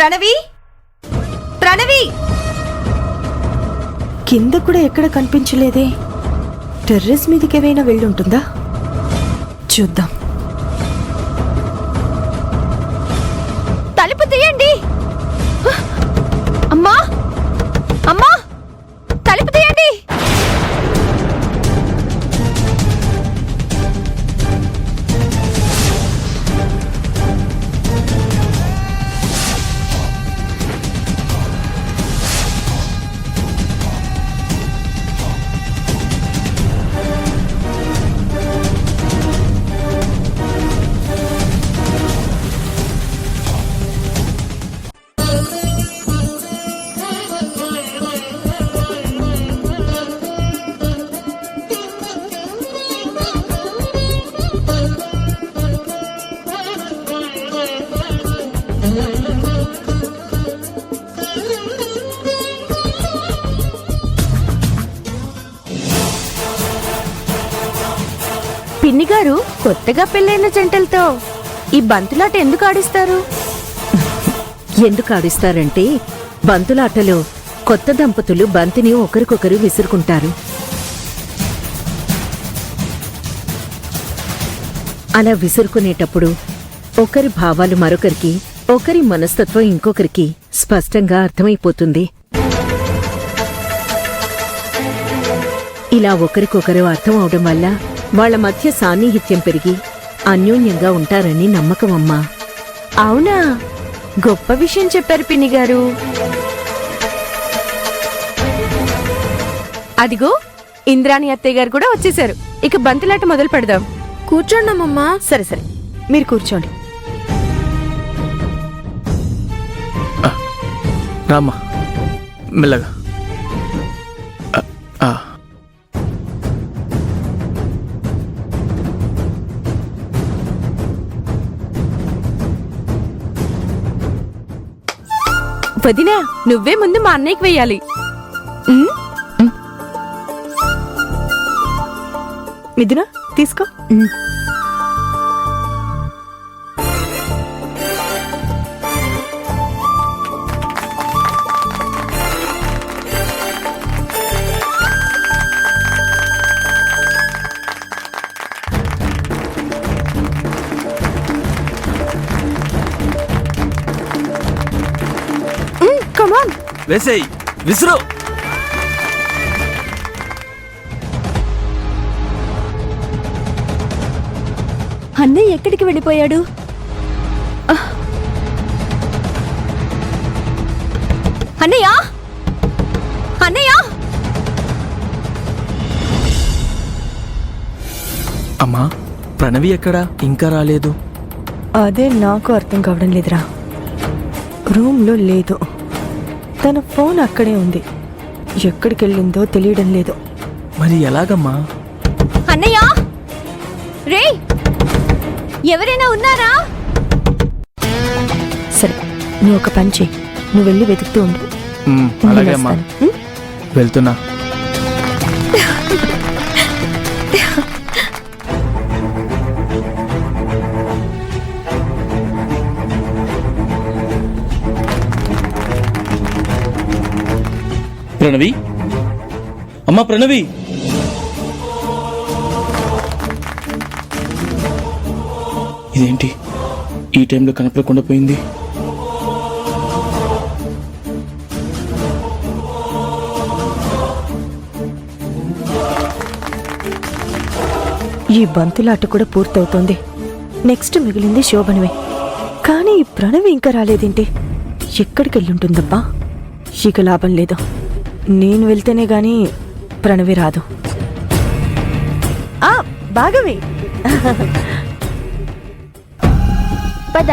ప్రణవి, ప్రణవి! కింద కూడా ఎక్కడ కనిపించలేదే. టెర్రస్ మీదకి ఏమైనా వెళ్ళుంటుందా? చూద్దాం. తలుపు తీయండి. అమ్మా, అమ్మా, తలుపు తీయండి. పిన్నిగారు, కొత్తగా పెళ్ళైన జంటలతో ఈ బంతులాట ఎందుకు ఆడిస్తారు? ఎందుకు ఆడిస్తారంటే, బంతులాటలో కొత్త దంపతులు బంతిని ఒకరికొకరు విసురుకుంటారు. అలా విసురుకునేటప్పుడు ఒకరి భావాలు మరొకరికి, ఒకరి మనస్తత్వం ఇంకొకరికి స్పష్టంగా అర్థమైపోతుంది. ఇలా ఒకరికొకరు అర్థం అవడం వల్ల వాళ్ల మధ్య సాన్నిహిత్యం పెరిగి అన్యోన్యంగా ఉంటారని నమ్మకం అమ్మా. అవునా? గొప్ప విషయం చెప్పారు పిన్నిగారు. అదిగో ఇంద్రాణి అత్తయ్య గారు కూడా వచ్చేశారు. ఇక బంతులాట మొదలు పెడదాం. కూర్చోండమ్మా. సరే సరే, మీరు కూర్చోండి. రామ్మా, మెల్లగా. వదినా, నువ్వే ముందు మా అన్నయ్యకి వెయ్యాలి. మిథున, తీసుకో. కమాన్, వేసేయ్, విసురు. అన్నయ్య ఎక్కడికి వెళ్ళిపోయాడు? అన్నయ్య, అన్నయ్య! అమ్మా, ప్రణవి ఎక్కడా? ఇంకా రాలేదు. అదే నాకు అర్థం కావడం లేదురా. రూమ్లో లేదు. తన ఫోన్ అక్కడే ఉంది. ఎక్కడికి వెళ్ళిందో తెలియడం లేదు. మరి ఎలాగమ్మా? అన్నయ్య, రే, ఎవరైనా ఉన్నారా? సరే, నువ్వు ఒక పని చెయ్యి. నువ్వు వెళ్ళి వెతుకుతూ ఉండు. అలాగే అమ్మా, వెళ్తున్నా. ప్రణవి, అమ్మా ప్రణవి! ఇదేంటి ఈ టైంలో కనపడకుండా పోయింది? ఈ బంతులాట కూడా పూర్తవుతోంది. నెక్స్ట్ మిగిలింది శోభనవే. కానీ ఈ ప్రణవి ఇంకా రాలేదేంటి? ఎక్కడికి వెళ్ళుంటుందబ్బా? ఇక లాభం లేదు. నేను వెళ్తేనే గాని ప్రణవి రాదు. బాగవి పద.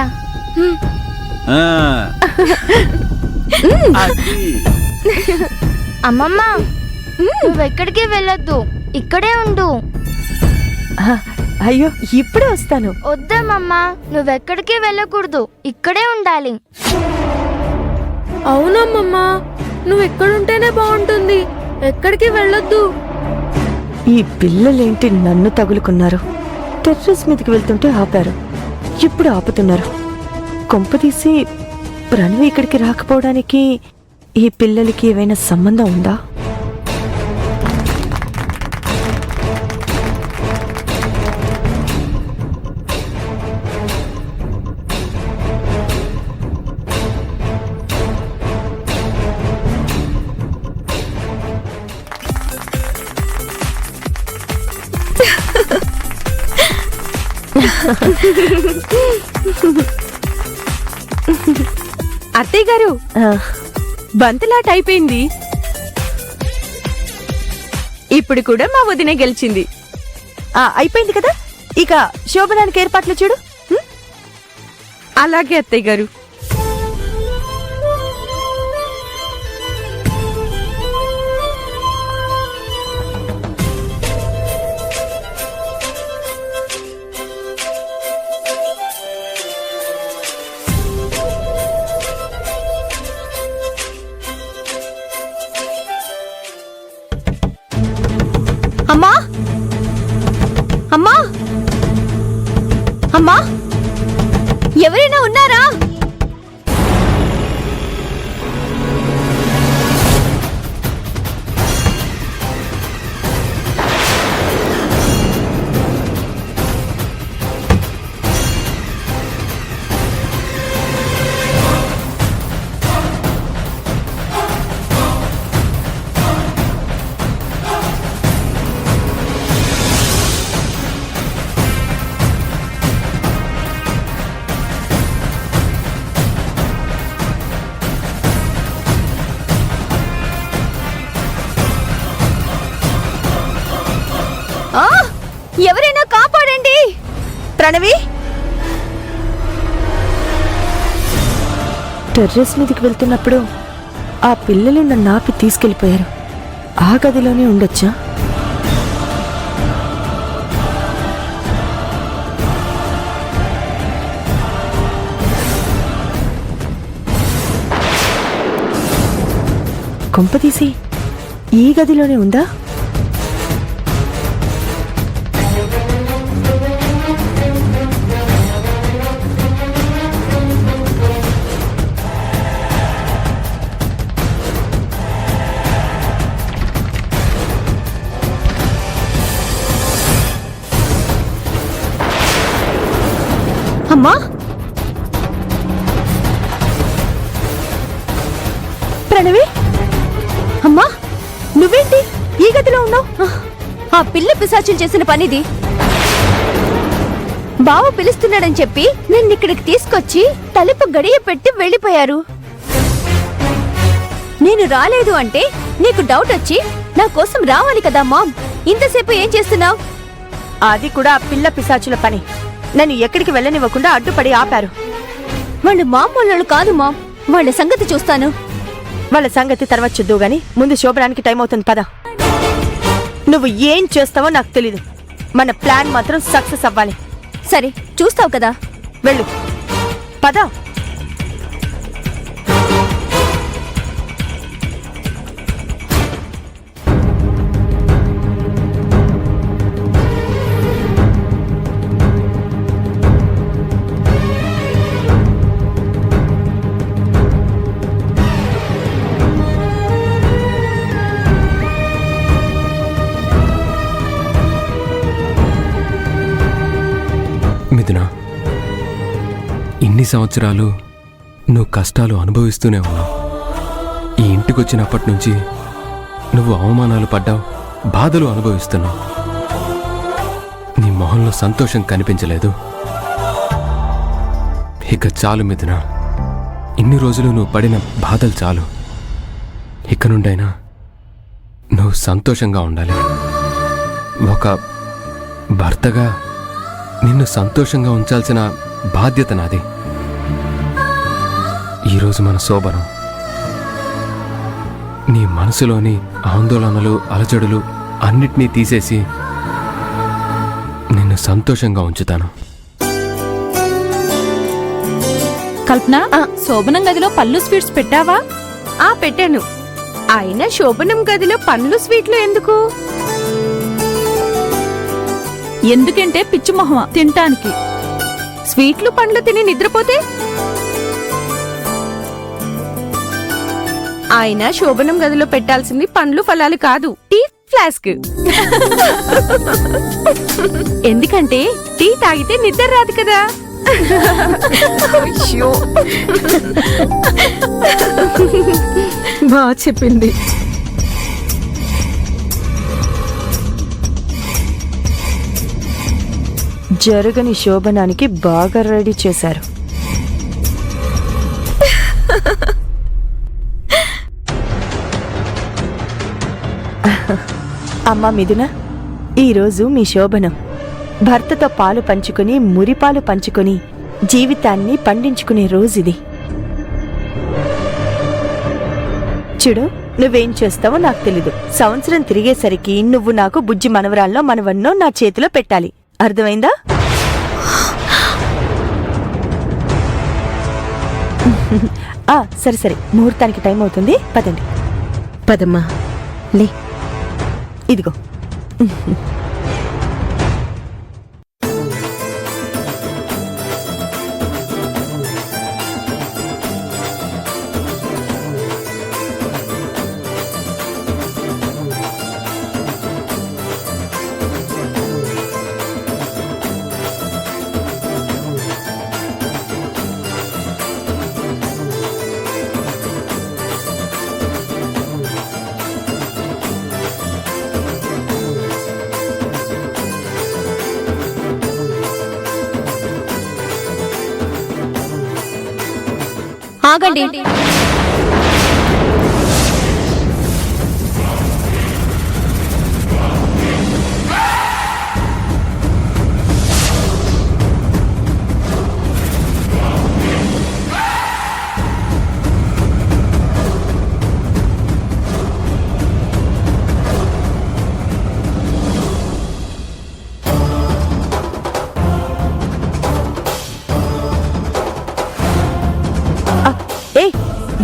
అమ్మమ్మ, నువ్వెక్కడికి వెళ్ళొద్దు, ఇక్కడే ఉండు. అయ్యో, ఇప్పుడే వస్తాను. వద్దమ్మమ్మా, నువ్వెక్కడికి వెళ్ళకూడదు, ఇక్కడే ఉండాలి. అవునమ్మమ్మా, నువ్వు ఎక్కడుంటేనే బాగుంటుంది, ఎక్కడికి వెళ్ళొద్దు. ఈ పిల్లలేంటి నన్ను తగులుకున్నారు? టెర్రస్ మీదకి వెళ్తుంటే ఆపారు, ఇప్పుడు ఆపుతున్నారు. కొంపదీసి ప్రణవి ఇక్కడికి రాకపోవడానికి ఈ పిల్లలకి ఏవైనా సంబంధం ఉందా? అత్తయ్య గారు, బంతులాట అయిపోయింది. ఇప్పుడు కూడా మా వదిన గెలిచింది. అయిపోయింది కదా, ఇక శోభనానికి ఏర్పాట్లు చూడు. అలాగే అత్తయ్య గారు. అమ్మా అమ్మా అమ్మా, ఎవరైనా ఉన్నారా? ఎవరైనా కాపాడండి! ప్రణవి, టెర్రస్ మీదకి వెళ్తున్నప్పుడు ఆ పిల్లలు నన్ను ఆపి తీసుకెళ్లిపోయారు. ఆ గదిలోనే ఉండొచ్చా? కొంపతీసి ఈ గదిలోనే ఉందా? అమ్మా, ప్రణవి, అమ్మా, నువ్వేంటి ఈ గదిలో ఉన్నావు? ఆ పిల్ల పిశాచులు చేసిన పనిది. బావ పిలుస్తున్నాడని చెప్పి నిన్నిక్కడికి తీసుకొచ్చి తలుపు గడియ పెట్టి వెళ్ళిపోయారు. నేను రాలేదు అంటే నీకు డౌట్ వచ్చి నా కోసం రావాలి కదా మామ్. ఇంతసేపు ఏం చేస్తున్నావు? అది కూడా ఆ పిల్ల పిశాచుల పని. నన్ను ఎక్కడికి వెళ్ళనివ్వకుండా అడ్డుపడి ఆపారు. వాళ్ళు మామూలు కాదు మామ్. వాళ్ళ సంగతి చూస్తాను. వాళ్ళ సంగతి తర్వాత చూద్దు గాని ముందు శోభనానికి టైం అవుతుంది, పద. నువ్వు ఏం చేస్తావో నాకు తెలీదు. మన ప్లాన్ మాత్రం సక్సెస్ అవ్వాలి. సరే, చూస్తావు కదా, వెళ్ళు, పద. మిథున, ఇన్ని సంవత్సరాలు నువ్వు కష్టాలు అనుభవిస్తూనే ఉన్నావు. ఈ ఇంటికొచ్చినప్పటి నుంచి నువ్వు అవమానాలు పడ్డావు, బాధలు అనుభవిస్తున్నావు. నీ మొహంలో సంతోషం కనిపించలేదు. ఇక చాలు మిథున, ఇన్ని రోజులు నువ్వు పడిన బాధలు చాలు. ఇక నుండైనా నువ్వు సంతోషంగా ఉండాలి. ఒక భర్తగా నిన్ను సంతోషంగా ఉంచాల్సిన బాధ్యత నాది. ఈరోజు మన శోభనం. నీ మనసులోని ఆందోళనలు, అలజడులు అన్నిటినీ తీసేసి నిన్ను సంతోషంగా ఉంచుతాను. కల్పన, శోభనం గదిలో పళ్ళు స్వీట్స్ పెట్టావా? పెట్టాను. అయినా శోభనం గదిలో పండ్లు స్వీట్లు ఎందుకు? ఎందుకంటే పిచ్చి మొహం తినటానికి. స్వీట్లు పండ్లు తిని నిద్రపోతే ఆయన శోభనం గదిలో పెట్టాల్సింది పండ్లు ఫలాలు కాదు, టీ ఫ్లాస్క్. ఎందుకంటే టీ తాగితే నిద్ర రాదు కదా. బాగా చెప్పింది. జరగని శోభనానికి బాగా రెడీ చేశారు. అమ్మా మిథున, ఈరోజు మీ శోభనం. భర్తతో పాలు పంచుకుని మురిపాలు పంచుకుని జీవితాన్ని పండించుకునే రోజుది. చూడు, నువ్వేం చేస్తావో నాకు తెలీదు. సంవత్సరం తిరిగేసరికి నువ్వు నాకు బుజ్జి మనవరాల్లో మనవన్నో నా చేతిలో పెట్టాలి. అర్థమైందా? సరే సరే, ముహూర్తానికి టైం అవుతుంది, పదండి. పదమ్మా, లే. ఇదిగో. ఆగండి.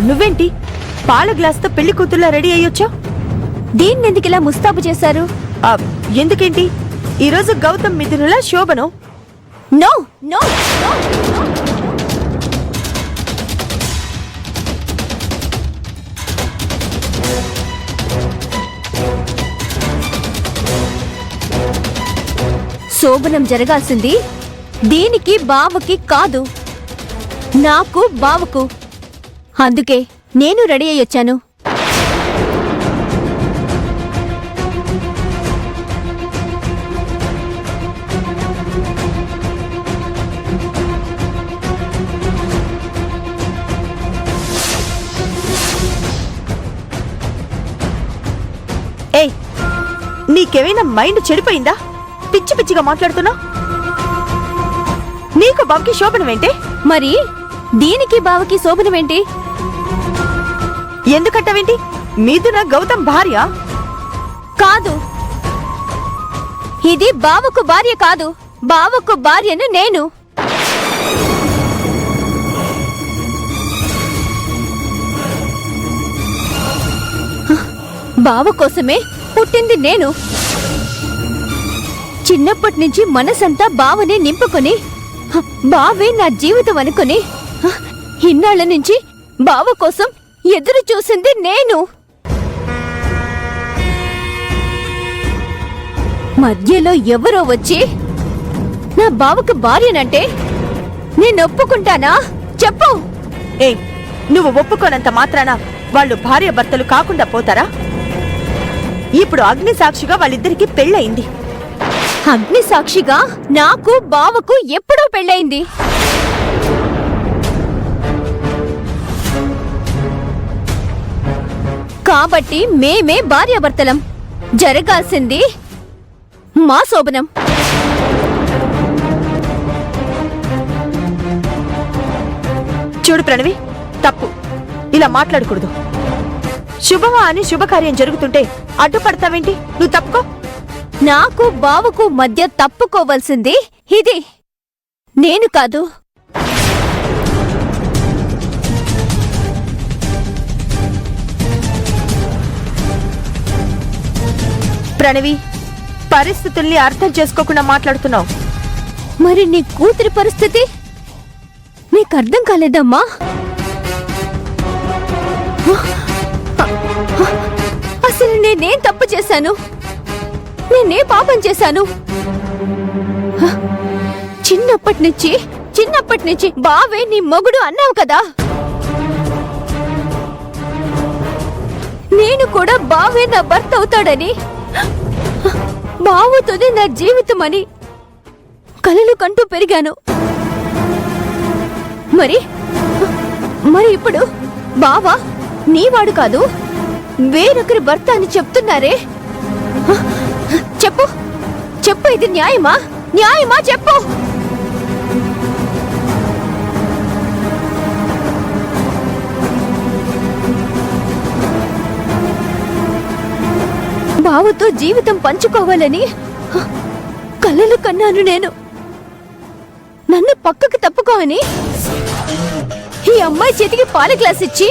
నువ్వేంటి పాల గ్లాస్తో పెళ్లి కూతుర్లా రెడీ అయ్యొచ్చా? దీన్నెందుకు ఇలా ముస్తాబు చేశారు? ఎందుకేంటి? ఈరోజు గౌతమ్ మిథునుల శోభనం. No no. శోభనం జరగాల్సింది దీనికి బావకి కాదు, నాకు బావకు. అందుకే నేను రెడీ అయ్యొచ్చాను. ఏయ్, నీకేమైనా మైండ్ చెడిపోయిందా? పిచ్చి పిచ్చిగా మాట్లాడుతున్నా. నీకు బావకి శోభనమేంటి? మరి దీనికి బావకి శోభనమేంటి? ఎందుకంటావేంటి? మిథున గౌతమ్ భార్య కాదు. ఇది బావకు భార్య కాదు, బావకు భార్యను నేను. బావ కోసమే పుట్టింది నేను. చిన్నప్పటి నుంచి మనసంతా బావనే నింపుకొని, బావే నా జీవితం అనుకుని ఇన్నాళ్ల నుంచి బావ కోసం ఎదురు చూసింది నేను. మధ్యలో ఎవరో వచ్చి నా బావకు భార్యనంటే నేను ఒప్పుకుంటానా? చెప్పు. ఏయ్, నువ్వు ఒప్పుకోనంత మాత్రాన వాళ్ళు భార్య భర్తలు కాకుండా పోతారా? ఇప్పుడు అగ్ని సాక్షిగా వాళ్ళిద్దరికి పెళ్ళయింది. అగ్ని సాక్షిగా నాకు బావకు ఎప్పుడో పెళ్ళయింది. కాబట్టి మేమే భార్యాభర్తలం. జరగాల్సింది మా శోభనం. చూడు ప్రణవి, తప్పు. ఇలా మాట్లాడకూడదు. శుభమా అని శుభకార్యం జరుగుతుంటే అడ్డుపడతావేంటి? నువ్వు తప్పుకో. నాకు బావకు మధ్య తప్పుకోవలసింది ఇది, నేను కాదు. ప్రణవి, పరిస్థితుల్ని అర్థం చేసుకోకుండా మాట్లాడుతున్నావు. మరి నీ కూతురి పరిస్థితి నీకు అర్థం కాలేదమ్మా? నేనేం తప్పు చేశాను? నేనే పాపం చేశాను? హ! చిన్నప్పటి నుంచి బావే నీ మొగుడు అన్నావు కదా. నేను కూడా బావే నా భర్త అవుతాడని, బావతోనే నా జీవితం అని కలలు కంటూ పెరిగాను. మరి ఇప్పుడు బావా నీవాడు కాదు, వేరొకరి భర్త అని చెప్తున్నారే. చెప్పు చెప్పు, ఇది న్యాయమా? చెప్పు. బావతో జీవితం పంచుకోవాలని కలలు కన్నాను నేను. నన్ను పక్కకు తప్పుకో అని ఈ అమ్మాయి చేతికి పాల గ్లాస్ ఇచ్చి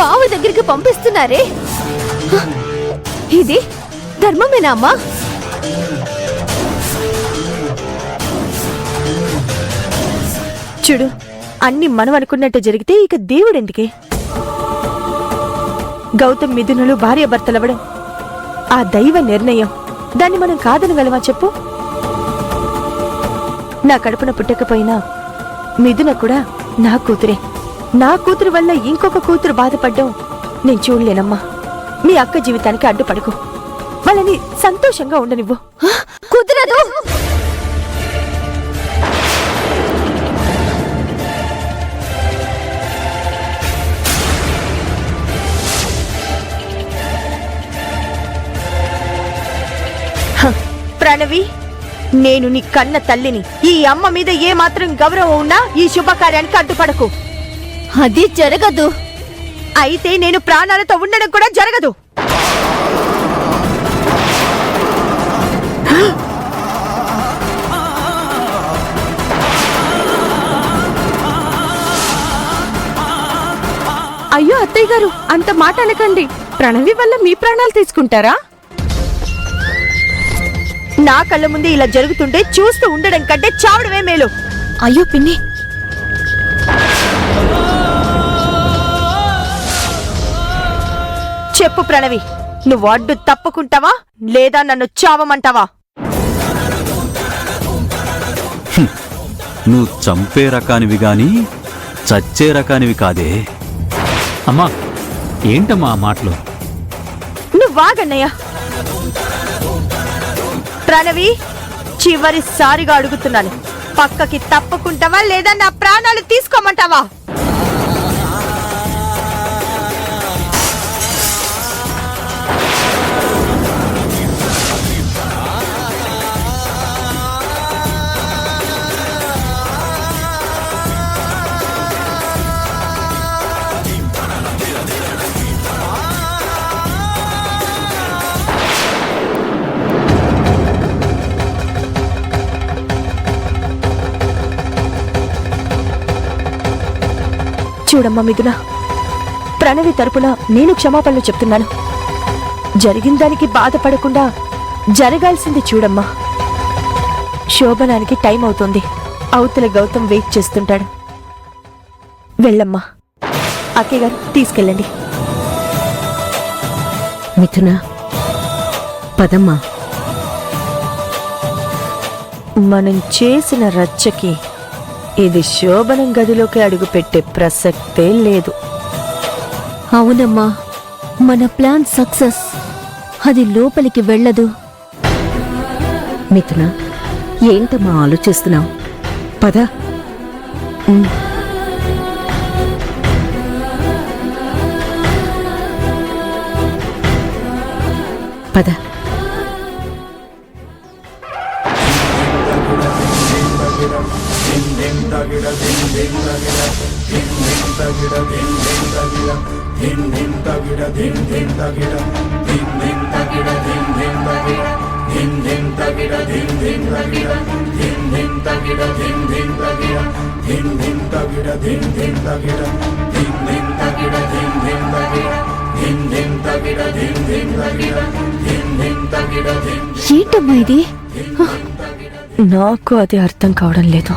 బావ దగ్గరికి పంపిస్తున్నారే. ఇది ధర్మమేనా అమ్మా? చూడు, అన్ని మనం అనుకున్నట్టు జరిగితే ఇక దేవుడెందుకే? గౌతమ్ మిథునులు భార్యాభర్తలవ్వడం ఆ దైవ నిర్ణయం. దాన్ని మనం కాదనగలమా చెప్పు? నా కడుపున పుట్టకపోయినా మిథున కూడా నా కూతురే. నా కూతురు వల్ల ఇంకొక కూతురు బాధపడ్డం నేను చూడలేనమ్మా. మీ అక్క జీవితానికి అడ్డుపడకు, వాళ్ళని సంతోషంగా ఉండనివ్వు. కుదరదు. ప్రణవి, నేను నీ కన్న తల్లిని. ఈ అమ్మ మీద ఏ మాత్రం గౌరవం ఉన్నా ఈ శుభకార్యానికి అడ్డుపడకు. అది జరగదు. అయితే నేను ప్రాణాలతో ఉండడం కూడా జరగదు. అయ్యో అత్తయ్య గారు, అంత మాట అనకండి. ప్రణవి వల్ల మీ ప్రాణాలు తీసుకుంటారా? నా కళ్ళ ముందే ఇలా జరుగుతుంటే చూస్తూ ఉండడం కంటే చావడమే మేలు. అయ్యో పిన్ని, చెప్పు ప్రణవి, నువ్వు అడ్డు తప్పుకుంటావా లేదా నన్ను చావమంటావా? నువ్వు చంపే రకానివి గాని చచ్చే రకానివి కాదే. అమ్మా, ఏంటమ్మా ఆ మాటలు? నువ్వు వాగన్నయ్యా. ప్రణవి, చివరిసారిగా అడుగుతున్నాను, పక్కకి తప్పుకుంటావా లేదా నా ప్రాణాలు తీసుకోమంటావా? చూడమ్మా మిథున, ప్రణవి తరపున నేను క్షమాపణలు చెప్తున్నాను. జరిగిన దానికి బాధపడకుండా జరగాల్సింది చూడమ్మా. శోభనానికి టైం అవుతుంది. అవతల గౌతమ్ వెయిట్ చేస్తుంటాడు. వెళ్ళమ్మా. అక్కయ్య గారు తీసుకెళ్ళండి. మిథున, పదమ్మా. మనం చేసిన రచ్చకి ఇది శోభనం గదిలోకి అడుగుపెట్టే ప్రసక్తే లేదు. అవునమ్మా, మన ప్లాన్ సక్సెస్. అది లోపలికి వెళ్ళదు. మిథున, ఏంటమ్మా ఆలోచిస్తున్నావు? పద. పద. ఏంటమ్మా ఇది? నాకు అది అర్థం కావడం లేదు.